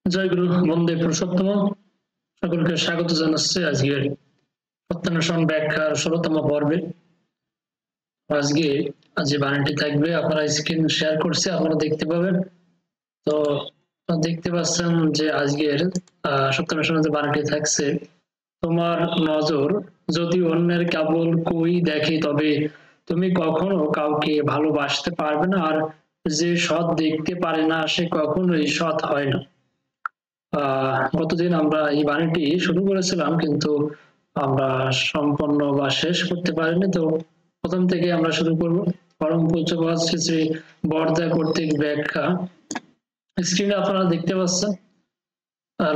জয় গুরু বন্দে পুরুষোত্তম। সকলকে স্বাগত জানাচ্ছি আজকের প্রত্যান্বেষণ ব্যাখ্যার 16তম পর্বে। আজকে যে বানানটি থাকবে আপনারা স্ক্রিন শেয়ার করছি, আপনারা দেখতে পাবেন। তো দেখতে পাচ্ছেন যে আজকের সপ্তাহের যে বানানটি থাকছে, তোমার নজর যদি অন্যের কেবল কই দেখে তবে তুমি কখনো কাউকে ভালোবাসতে পারবে না, আর যে সৎ দেখতে পারে না সে কখনোই সৎ হয় না। গতদিন আমরা এই বাণীটি শুরু করেছিলাম, কিন্তু আমরা সম্পন্ন বা শেষ করতে পারিনি। তো প্রথম থেকে আমরা শুরু করব। পরম পূজ্যপাদ শ্রী শ্রী বরদা কর্তৃক ব্যাখ্যা। স্ক্রিনে আপনারা দেখতে পাচ্ছেন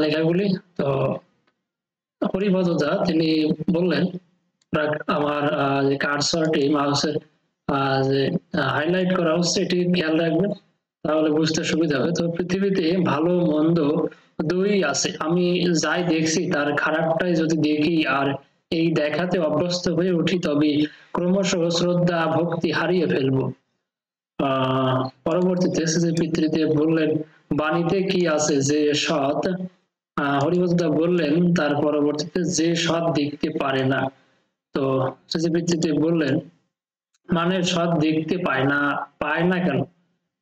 লেখাগুলি। তো হরিপদদা তিনি বললেন, আমার যে কার্সরটি মাউসের যে হাইলাইট করা হচ্ছে এটি খেয়াল রাখবেন, তাহলে বুঝতে সুবিধা হবে। তো পৃথিবীতে ভালো মন্দ দুই আছে। আমি যাই দেখছি তার খারাপটাই যদি দেখি আর এই দেখাতে অভ্যস্ত হয়ে উঠি তবে ক্রমশ শ্রদ্ধা ভক্তি হারিয়ে ফেলবো। পরবর্তীতে শ্রী পিতৃদেব বললেন, বাণীতে কি আছে যে সৎ? হরিপদদা বললেন তার পরবর্তীতে, যে সৎ দেখতে পারে না। তো শ্রী পিতৃদেব বললেন, মানে সৎ দেখতে পায় না কেন?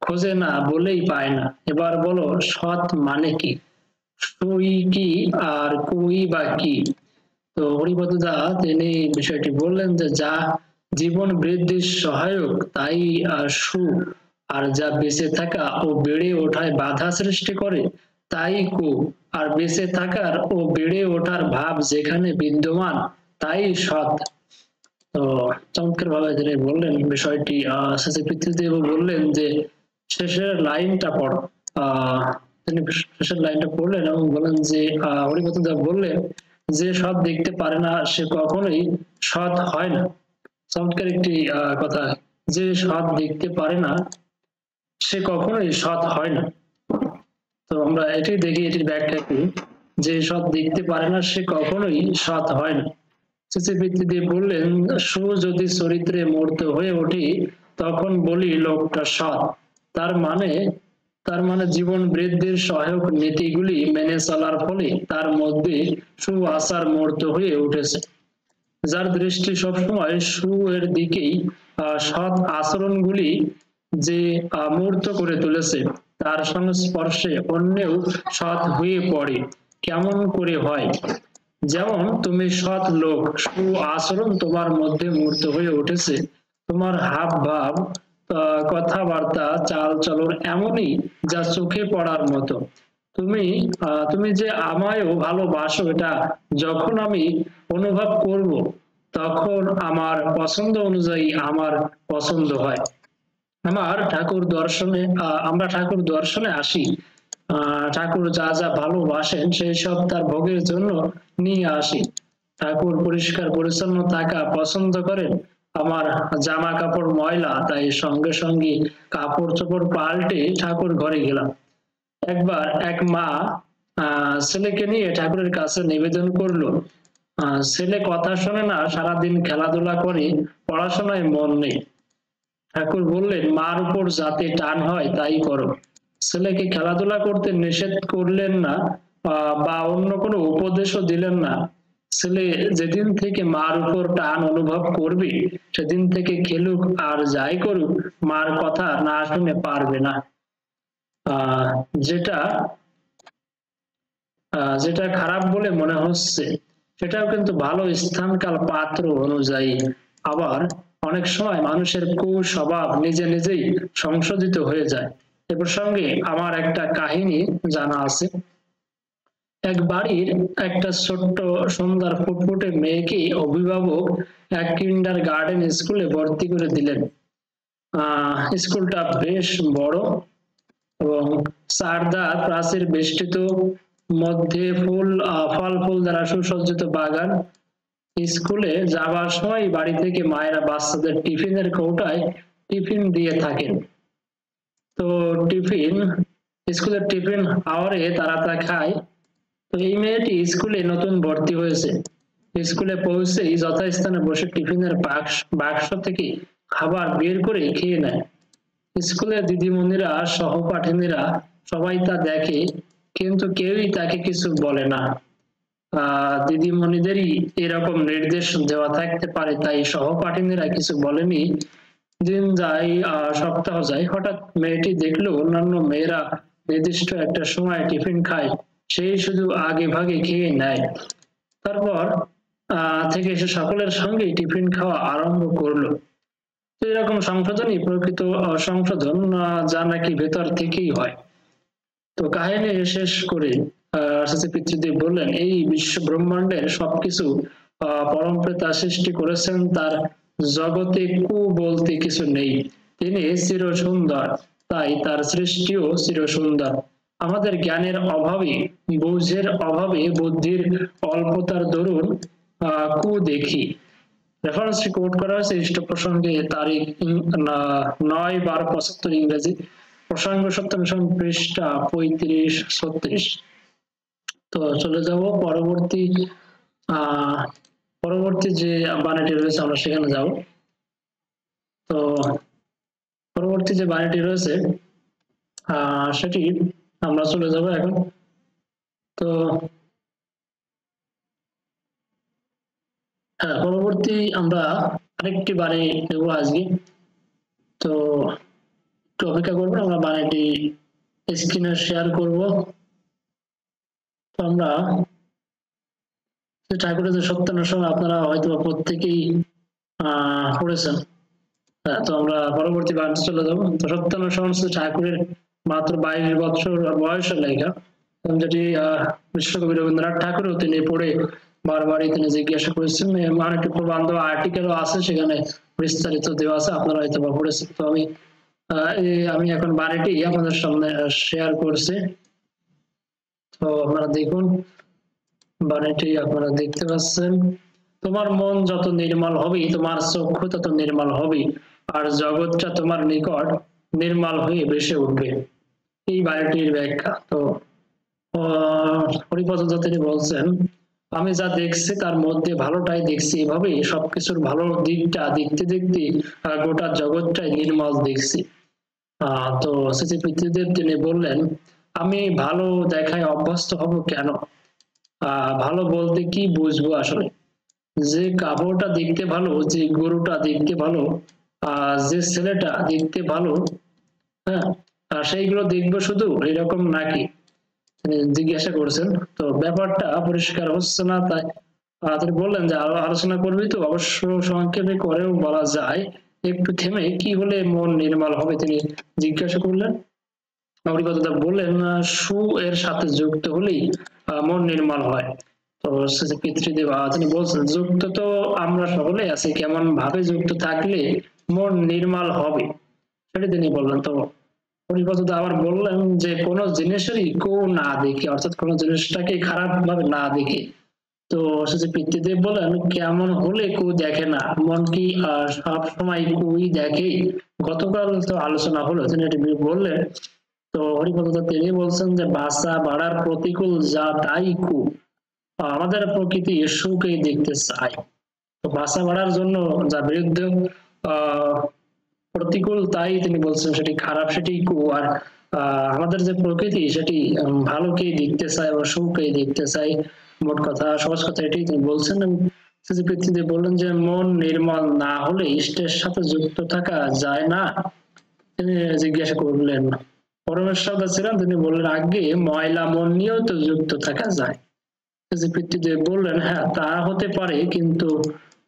খোঁজে না বলেই পায় না। এবার বলো সৎ মানে কি, সই কি আর কই বা কি? তো হরিপদদা তিনি বিষয়টি বললেন যে যা জীবন বৃদ্ধির সহায়ক তাই সু, আর যা বেঁচে থাকা ও বেড়ে ওঠায় বাধা সৃষ্টি করে তাই কু, আর বেঁচে থাকার ও বেড়ে ওঠার ভাব যেখানে বিদ্যমান তাই সৎ। তো চমৎকার ভাবে তিনি বললেন বিষয়টি। শেষে পিতৃদেব বললেন যে শেষের লাইনটা পড়ো। তিনি শেষের লাইনটা পড়লেন এবং বললেন যে হরিপদদা বললেন, যে সৎ দেখতে পারে না সে কখনোই সৎ হয় না। চমৎকার একটি কথা, যে সৎ দেখতে পারে না সে কখনোই সৎ হয় না। তো আমরা এটি দেখি, এটির ব্যাখ্যা কি, যে সৎ দেখতে পারে না সে কখনোই সৎ হয় না। পিতৃদেব বললেন, সু যদি চরিত্রে মূর্ত হয়ে ওঠে তখন বলি লোকটা সৎ। তার মানে জীবন বৃদ্ধির সহায়ক নীতিগুলি মেনে চলার ফলে তার মধ্যে সু আচার মূর্ত হয়ে উঠেছে। যার দৃষ্টি সবসময় সু এর দিকেই, সৎ আচরণগুলি যে মূর্ত করে তুলেছে তার সংস্পর্শে অন্যেও সৎ হয়ে পড়ে। কেমন করে হয়? যেমন তুমি সৎ লোক, সু আচরণ তোমার মধ্যে মূর্ত হয়ে উঠেছে, তোমার হাব ভাব কথাবার্তা চাল চলন এমনই যা চোখে পড়ার মতো। তুমি যে আমায়ও ভালোবাসো এটা যখন আমি অনুভব করব তখন আমার পছন্দ অনুযায়ী আমার পছন্দ হয়। আমরা ঠাকুর দর্শনে আসি, ঠাকুর যা যা ভালোবাসেন সেই সব তার ভোগের জন্য নিয়ে আসি। ঠাকুর পরিষ্কার পরিচ্ছন্ন থাকা পছন্দ করেন, আমার জামা কাপড় ময়লা, তাই সঙ্গে সঙ্গে কাপড় চোপড় পাল্টে ঠাকুর ঘরে গেলাম। একবার এক মা ছেলেকে নিয়ে ঠাকুরের কাছে নিবেদন করলো, ছেলে কথা শোনে না, সারাদিন খেলাধুলা করে, পড়াশোনায় মন নেই। ঠাকুর বললেন, মার উপর যাতে টান হয় তাই করো। ছেলেকে খেলাধুলা করতে নিষেধ করলেন না বা অন্য কোনো উপদেশও দিলেন না। ছেলে যেদিন থেকে মার উপর টান অনুভব করবে সেদিন থেকে খেলুক আর যাই করুক মার কথা না শুনে পারবে না। যেটা যেটা খারাপ বলে মনে হচ্ছে সেটাও কিন্তু ভালো স্থান কাল পাত্র অনুযায়ী। আবার অনেক সময় মানুষের কুস্বভাব নিজে নিজেই সংশোধিত হয়ে যায়। এ প্রসঙ্গে আমার একটা কাহিনী জানা আছে। এক বাড়ির একটা ছোট্ট সুন্দর ফুটফুটে মেয়েকে অভিভাবক এক কিন্ডার গার্ডেন স্কুলে ভর্তি করে দিলেন। স্কুলটা বেশ বড় এবং চারদার প্রাচীর বেষ্টিত, মধ্যে ফল ফুল দ্বারা সুসজ্জিত বাগান। স্কুলে যাবার সময় বাড়ি থেকে মায়েরা বাচ্চাদের টিফিনের কৌটায় টিফিন দিয়ে থাকেন। তো স্কুলের টিফিন আওয়ারে তারা তা খায়। তো এই মেয়েটি স্কুলে নতুন ভর্তি হয়েছে। স্কুলে পৌঁছেই যথাস্থানে বসে টিফিনের বাক্স থেকে খাবার বের করে খেয়ে নেয়। স্কুলের দিদিমণিরা সহপাঠিনীরা সবাই তা দেখে। কিন্তু কেউই তাকে কিছু বলে না। দিদিমণিদেরই এরকম নির্দেশ দেওয়া থাকতে পারে, তাই সহপাঠিনীরা কিছু বলেনি। দিন যায়, সপ্তাহ যায়, হঠাৎ মেয়েটি দেখলো অন্যান্য মেয়েরা নির্দিষ্ট একটা সময় টিফিন খায়, সেই শুধু আগে ভাগে খেয়ে নেয়। তারপর থেকে সে সকলের সঙ্গে টিফিন খাওয়া আরম্ভ করলো। তো এরকম সংশোধনই প্রকৃত সংশোধন, যা নাকি ভেতর থেকেই হয়। তো কাহিনী শেষ করে পিতৃদেব বললেন, এই বিশ্ব ব্রহ্মাণ্ডের সবকিছু পরমপিতা সৃষ্টি করেছেন, তার জগতে কু বলতে কিছু নেই। তিনি চির সুন্দর, তাই তার সৃষ্টিও চির সুন্দর। আমাদের জ্ঞানের অভাবে, বুঝের অভাবে, বুদ্ধির অল্পতার দরুন কু দেখি। রেফারেন্সটি কোট করা হয়েছে খ্রিস্ট প্রসঙ্গে, তারিখ 9/12/75 ইংরেজি, প্রসঙ্গ সপ্তম পৃষ্ঠা 35-36। তো চলে যাব পরবর্তী যে বাণীটি রয়েছে আমরা সেখানে যাব। তো পরবর্তী যে বাণীটি রয়েছে সেটি আমরা চলে যাব এখন। তো হ্যাঁ, পরবর্তী আমরা আরেকটি বাণী নেব আজকে। তো একটু অপেক্ষা করবেন, আমরা বাণীটি স্ক্রিনে শেয়ার করব। তো আমরা ঠাকুরের যে সত্যান্বেষণ আপনারা হয়তো প্রত্যেকেই পড়েছেন। তো আমরা পরবর্তী বাণী চলে যাবো। তো সত্যান্বেষণ ঠাকুরের মাত্র 22 বছর বয়সে লেখা, যেটি বিশ্বকবি রবীন্দ্রনাথ ঠাকুরও তিনি পড়ে বারবারই তিনি জিজ্ঞাসা করেছেন। অনেকটি প্রবন্ধ আর্টিকেলও আছে, সেখানে বিস্তারিত দেওয়া আছে, আপনারা হয়তো বা পড়েছেন। তো আমি এখন বাণীটি আপনাদের সামনে শেয়ার করছি। তো আপনারা দেখুন, বাণীটি আপনারা দেখতে পাচ্ছেন। তোমার মন যত নির্মল হবে, তোমার চক্ষু তত নির্মল হবে, আর জগৎটা তোমার নিকট নির্মল হয়ে ভেসে উঠবে। এই বাণীটির ব্যাখ্যা। তো হরিপদ তিনি বলছেন, আমি যা দেখছি তার মধ্যে ভালোটাই দেখছি, এভাবে সবকিছুর ভালো দিকটা দেখতে দেখতে গোটা জগৎটাই নির্মল দেখছি। তো শ্রী পিতৃদেব তিনি বললেন, আমি ভালো দেখায় অভ্যস্ত হব কেন? ভালো বলতে কি বুঝবো আসলে? যে কাপড়টা দেখতে ভালো, যে গরুটা দেখতে ভালো, যে ছেলেটা দেখতে ভালো, হ্যাঁ, সেইগুলো দেখবো শুধু, এরকম নাকি? জিজ্ঞাসা করছেন। তো ব্যাপারটা পরিষ্কার হচ্ছে না, তাই তিনি বললেন যে আলোচনা করবি তো? অবশ্য সংক্ষেপে করেও বলা যায়। একটু থেমে, কি হলে মন নির্মল হবে তিনি জিজ্ঞাসা করলেন। হরিপদ বললেন, সু এর সাথে যুক্ত হলেই মন নির্মল হয়। তো পিতৃদেব তিনি বলছেন, যুক্ত তো আমরা সকলে আছি, কেমন ভাবে যুক্ত থাকলে মন নির্মল হবে সেটা তিনি বললেন। তো হরিপদ আবার বললেন যে কোন জিনিসেরই কো না দেখে, অর্থাৎ কোন জিনিসটাকে খারাপ ভাবে না দেখে। তো পিতৃদেব বলেন, কেমন হলে কো দেখে না? মন কি সব সময় কুই দেখে? গতকাল তো আলোচনা হলো, তিনি এটি বললেন। তো হরিপদ তিনি বলছেন যে বাসা বাড়ার প্রতিকূল যা তাই কু, আমাদের প্রকৃতি সুখেই দেখতে চায়। তো বাসা বাড়ার জন্য যা বিরুদ্ধে প্রতিকূল, তাই তিনি বলছেন সেটি খারাপ, সেটি কু। আর আমাদের যে প্রকৃতি সেটি ভালোকেই দেখতে চায় বা সুখকেই দেখতে চায়। মোট কথা, সহজ কথা এটি তিনি বলছেন। পৃথিবীতে বললেন যে মন নির্মল না হলে ইষ্টের সাথে যুক্ত থাকা যায় না। তিনি জিজ্ঞাসা করলেন, পরমেশ্বর ছিলেন, তিনি বললেন, আগে ময়লা মন নিয়েও তো যুক্ত থাকা যায়। পৃথিবীদেব বললেন, হ্যাঁ তা হতে পারে, কিন্তু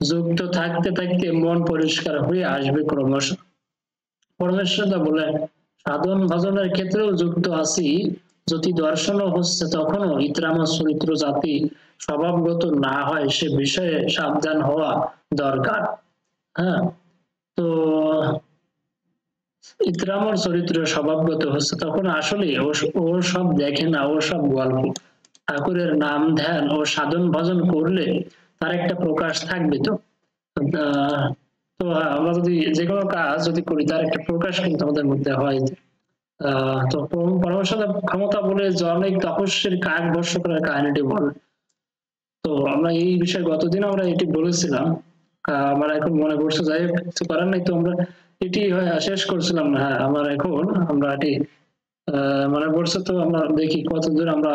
যুক্ত থাকতে থাকতে মন পরিষ্কার হয়ে আসবে ক্রমশ। পরমেশ্বর বলেন, সাধন ভজনের ক্ষেত্রেও যুক্ত আছি, যদি দর্শনও হচ্ছে তখনও ইতরাম চরিত্র জাতি স্বভাবগত না হয় সে বিষয়ে সাবধান হওয়া দরকার। হ্যাঁ, তো ইতরামর চরিত্র স্বভাবগত হচ্ছে তখন আসলে ও সব দেখে না, ও সব গল্প। ঠাকুরের নাম ধ্যান ও সাধন ভজন করলে তার একটা প্রকাশ থাকবে। তো তো আমরা যদি যে কোনো কাজ যদি করি, তার একটা প্রকাশ কিন্তু আমাদের মধ্যে হয়। তো পরমেশ্বর ক্ষমতা বলে অনেক তপস্যের কাক বর্ষ করার কাহিনীটি বলে। তো আমরা এই বিষয়ে গতদিন আমরা এটি বলেছিলাম, আমার এখন মনে পড়ছে, যাই হোক কিছু করার নাই। তো আমরা এটি শেষ করছিলাম না। হ্যাঁ, আমার এখন আমরা এটি মনে পড়ছে তো, আমরা দেখি কতদূর আমরা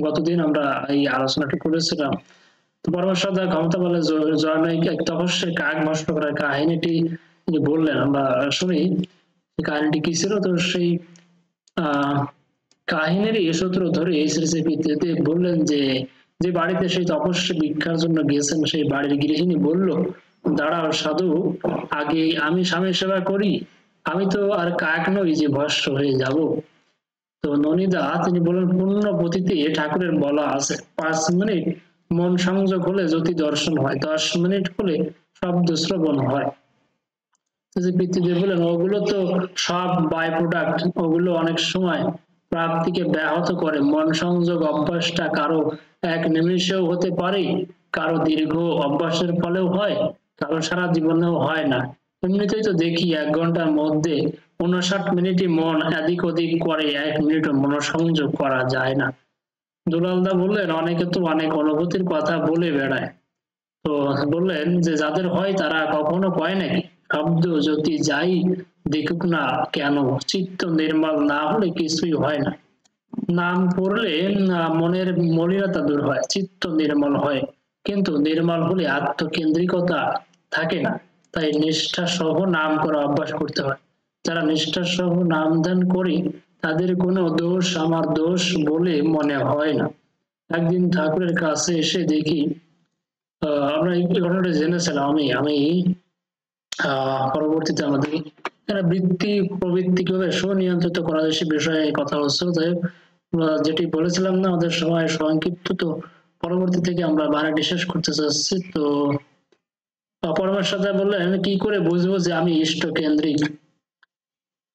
গতদিন আমরা এই আলোচনাটা করেছিলাম। তো পরমেশ্বর ক্ষমতা বলে জনৈক এক তপস্বীর কাক নষ্ট করার কাহিনীটি তিনি বললেন, আমরা শুনি কাহিনীটি কি ছিল। তো সেই আহ কাহিনীরই সূত্র ধরে শ্রী বললেন যে যে বাড়িতে সেই তপস্বী ভিক্ষার জন্য গিয়েছেন সেই বাড়ির গৃহিণী বলল, দাঁড়াও সাধু, আগে আমি স্বামী সেবা করি, আমি তো আর কাক নই যে ভস্ম হয়ে যাব। তো ননিদা তিনি বলেন, পূর্ণ পতিতে ঠাকুরের বলা আছে 5 মিনিট মন সংযোগ হলে জ্যোতি দর্শন হয়, 10 মিনিট হলে শব্দ শ্রবণ হয়। পিতৃদেব বলেন, ওগুলো তো সব বাই প্রোডাক্ট, ওগুলো অনেক সময় প্রাপ্তিকে ব্যাহত করে। মন সংযোগ অভ্যাসটা কারো এক নিমিষেও হতে পারে, কারো দীর্ঘ অভ্যাসের ফলেও হয়, কারো সারা জীবনেও হয় না। এমনিতেই তো দেখি 1 ঘন্টার মধ্যে 59 মিনিটই মন এদিক ওদিক করে, 1 মিনিটও মনোসংযোগ করা যায় না। দুলালদা বললেন, অনেকে তো অনেক অনুভূতির কথা বলে বেড়ায়। তো বললেন যে যাদের হয় তারা কখনো কয় নাকি, শব্দ জ্যোতি যাই দেখুক না কেন, চিত্ত নির্মল না হলে কিছুই হয় না। নাম পড়লে মনের মলিনতা দূর হয়, চিত্ত নির্মল হয়, কিন্তু নির্মল হলে আত্মকেন্দ্রিকতা থাকে না। তাই নিষ্ঠা সহ নাম করা অভ্যাস করতে হয়। যারা নিষ্ঠা সহ নাম ধ্যান করি তাদের কোনো দোষ আমার দোষ বলে মনে হয় না। একদিন ঠাকুরের কাছে এসে দেখি, আমরা এই ঘটনাটা জেনেছিলাম, আমি পরবর্তীতে আমাদের বৃত্তি প্রবৃত্তি কিভাবে সুনিয়ন্ত্রিত করা যায় সে বিষয়ে কথা হচ্ছে। তাই যেটি বলেছিলাম না, আমাদের সময় সংক্ষিপ্ত, তো পরবর্তী থেকে আমরা বানাটি শেষ করতে চাচ্ছি। তো পরমেশ্বর বললেন, কি করে বুঝবো যে আমি ইষ্ট কেন্দ্রিক?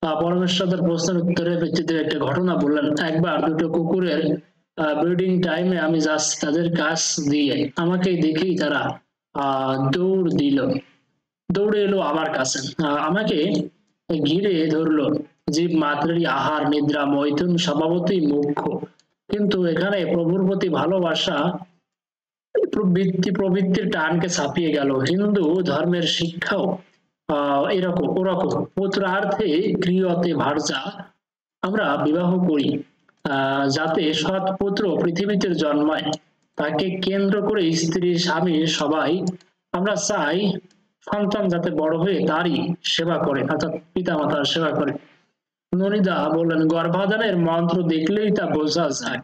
পরমেশ্বর প্রশ্নের উত্তরে ব্যক্তিদের একটা ঘটনা বললেন। একবার দুটো কুকুরের ব্রিডিং টাইমে আমি যাচ্ছি, তাদের কাছ দিয়ে আমাকে দেখেই তারা দৌড় দিল, দৌড়ে এলো আমার কাছে, আমাকে ঘিরে ধরলো। জীব মাত্রেরই আহার নিদ্রা মৈথুন স্বভাবতই মুখ্য, কিন্তু এখানে প্রভুর প্রতি ভালোবাসা প্রবৃত্তির টানকে ছাপিয়ে গেল। হিন্দু ধর্মের শিক্ষাও এরকম ওরকম, পুত্রার্থে গৃহতে ভার্যা, আমরা বিবাহ করি যাতে সৎ পুত্র পৃথিবীতে জন্মায়, তাকে কেন্দ্র করে স্ত্রী স্বামী সবাই আমরা চাই সন্তান যাতে বড় হয়ে তারই সেবা করে, অর্থাৎ পিতা মাতার সেবা করে। ননিদা বললেন, গর্ভাধানের মন্ত্র দেখলেই তা বোঝা যায়।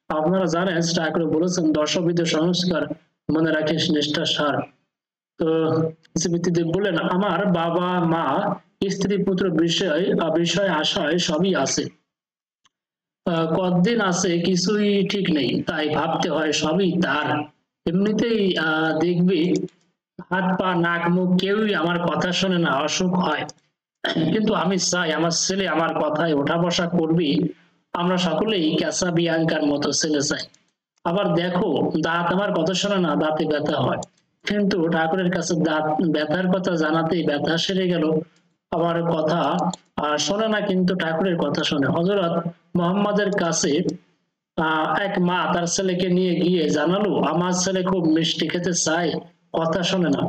আপনারা জানেন ঠাকুর বলেছেন, দশবিধ সংস্কার মনে রাখিস নিষ্ঠার সার। তো দেব বললেন, আমার বাবা মা স্ত্রী পুত্র বিষয় আশয় সবই আছে, কতদিন আছে কিছুই ঠিক নেই, তাই ভাবতে হয় সবই তার। এমনিতেই দেখবি হাত পা নাক মুখ কেউই আমার কথা শোনে না, অসুখ হয়, কিন্তু আমি চাই আমার ছেলে আমার কথায় ওঠা বসা করবি। আমরা সকলেই ক্যাসা বিয়াঙ্কার মতো ছেলে চাই। আবার দেখো, দাঁত আমার কথা শোনে না, দাঁতে ব্যথা হয়, কিন্তু ঠাকুরের কাছে দাঁত ব্যথার কথা জানাতেই ব্যথা সেরে গেল। আমার কথা শোনে না, কিন্তু ঠাকুরের কথা শোনে। হযরত মুহাম্মাদের কাছে এক মা তার ছেলেকে নিয়ে গিয়ে জানালো, আমার ছেলে খুব মিষ্টি খেতে চায়, কথা শোনে না।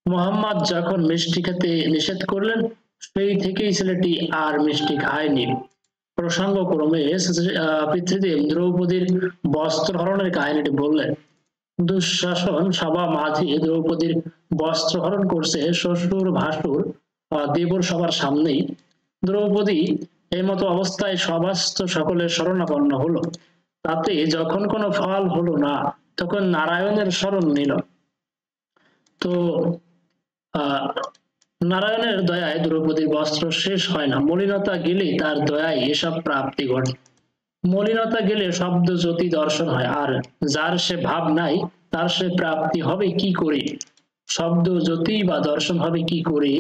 মুহাম্মদ যখন মিষ্টি খেতে নিষেধ করলেন, সেই থেকেই ছেলেটি আর মিষ্টি খায়নি। প্রসঙ্গক্রমে পিতৃদেব দ্রৌপদীর বস্ত্র হরণের কাহিনীটি বললেন। দুঃশাসন সভা মাঝে দ্রৌপদীর বস্ত্র হরণ করছে শ্বশুর ভাসুর দেবর সবার সামনেই। দ্রৌপদী এই মতো অবস্থায় সভাস্থ সকলের শরণাপন্ন হলো। তাতে যখন কোনো ফল হলো না, তখন নারায়ণের শরণ নিল। তো নারায়ণের দয়ায় দ্রৌপদীর বস্ত্র শেষ হয় না। মলিনতা গেলে তার দয়ায় এসব প্রাপ্তি ঘটে। মলিনতা গেলে শব্দ জ্যোতি দর্শন হয়, আর যার সে ভাব নাই তার সে প্রাপ্তি হবে কি করে? শব্দ জ্যোতি বা দর্শন হবে কি করে?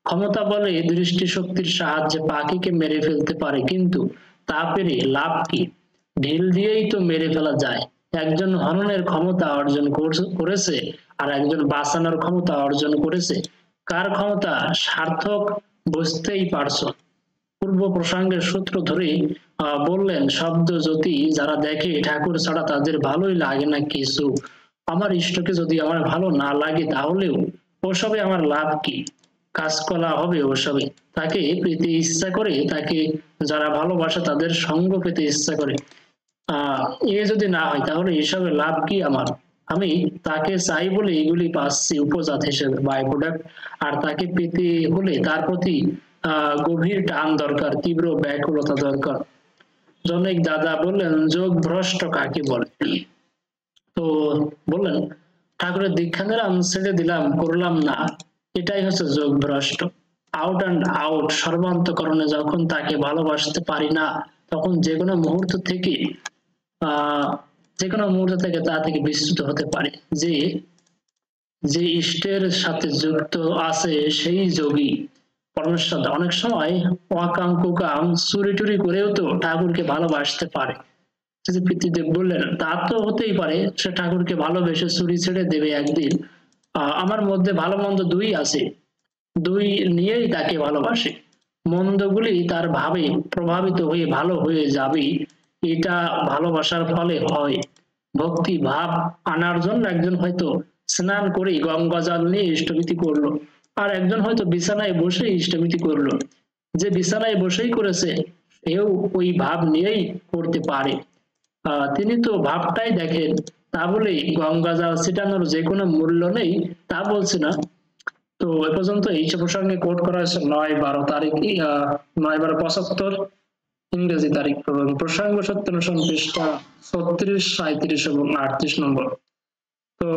ক্ষমতা বলে দৃষ্টি শক্তির সাহায্যে পাখিকে মেরে ফেলতে পারে, কিন্তু তা পেরে লাভ কি? ঢিল দিয়েই তো মেরে ফেলা যায়। একজন হননের ক্ষমতা অর্জন করেছে, আর একজন বাঁচানোর ক্ষমতা অর্জন করেছে। কার ক্ষমতা সার্থক বুঝতেই পারছো। পূর্ব প্রসঙ্গের সূত্র ধরে বললেন, শব্দ জ্যোতি যারা দেখে ঠাকুর ছাড়া তাদের ভালোই লাগে না কিছু। আমার ইষ্টকে যদি আমার ভালো না লাগে তাহলেও ওসবে আমার লাভ কি? কাজ করা হবে ওসবে, তাকে পেতে ইচ্ছা করে, তাকে যারা ভালোবাসে তাদের সঙ্গ পেতে ইচ্ছা করে। এ যদি না হয় তাহলে এসবের লাভ কি আমার? আমি তাকে চাই বলে এগুলি পাচ্ছি উপজাত হিসেবে, বাই প্রোডাক্ট। আর তাকে পেতে হলে তার প্রতি গভীর টান দরকার, তীব্র ব্যাকুলতা দরকার। জনৈক দাদা বললেন, যোগ ভ্রষ্ট কাকে বলে? তো বললেন, ঠাকুরের দীক্ষা নিলাম, ছেড়ে দিলাম, করলাম না, এটাই হচ্ছে যোগ ভ্রষ্ট। আউট অ্যান্ড আউট সর্বান্তকরণে যখন তাকে ভালোবাসতে পারি না, তখন যে কোনো মুহূর্ত থেকে তা থেকে বিচ্যুত হতে পারে। যে ইষ্টের সাথে যুক্ত আছে সেই যোগী পরমেশ্বর অনেক সময় অকাম কুকাম চুরি টুরি করেও তো ঠাকুরকে ভালোবাসতে পারে। পিতৃদেব বললেন, তা তো হতেই পারে, সে ঠাকুরকে ভালোবেসে চুরি ছেড়ে দেবে একদিন। আমার মধ্যে ভালো মন্দ দুই আছে, দুই নিয়েই তাকে ভালোবাসে। মন্দগুলি তার ভাবে প্রভাবিত হয়ে ভালো হয়ে যাবে, এটা ভালোবাসার ফলে হয়। ভক্তি ভাব আনার জন্য একজন হয়তো স্নান করে গঙ্গা জল নিয়ে ইষ্টভীতি করলো, আর একজন হয়তো বিছানায় বসে ইষ্টভীতি করলো। যে বিছানায় বসেই করেছে এও ওই ভাব নিয়েই করতে পারে। তিনি তো ভাবটাই দেখেন, তা বলে গঙ্গা জল ছিটানোর যে কোনো মূল্য নেই তা বলছে না। তো এ পর্যন্ত এই প্রসঙ্গে কোট করা হয়েছে 9-12 তারিখ, 9-12-75 ইংরেজি তারিখ, এবং প্রসঙ্গ সত্যানুসরণ পৃষ্ঠা 36, 37 এবং 38 নম্বর। তো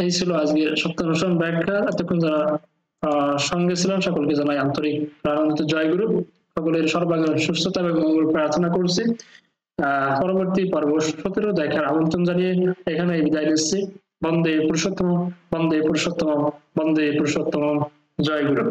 এই ছিল আজকে সত্যানুসরণ ব্যাখ্যা। এতক্ষণ যারা সঙ্গে ছিলাম সকলকে জানাই আন্তরিক প্রাণান্বিত জয়গুরু। সকলের সর্বাঙ্গীন সুস্থতা এবং মঙ্গল প্রার্থনা করছি। পরবর্তী পর্ব 17 দেখার আমন্ত্রণ জানিয়ে এখানে বিদায় নিচ্ছি। বন্দে পুরুষোত্তম, বন্দে পুরুষোত্তম, বন্দে পুরুষোত্তম। জয় গুরু।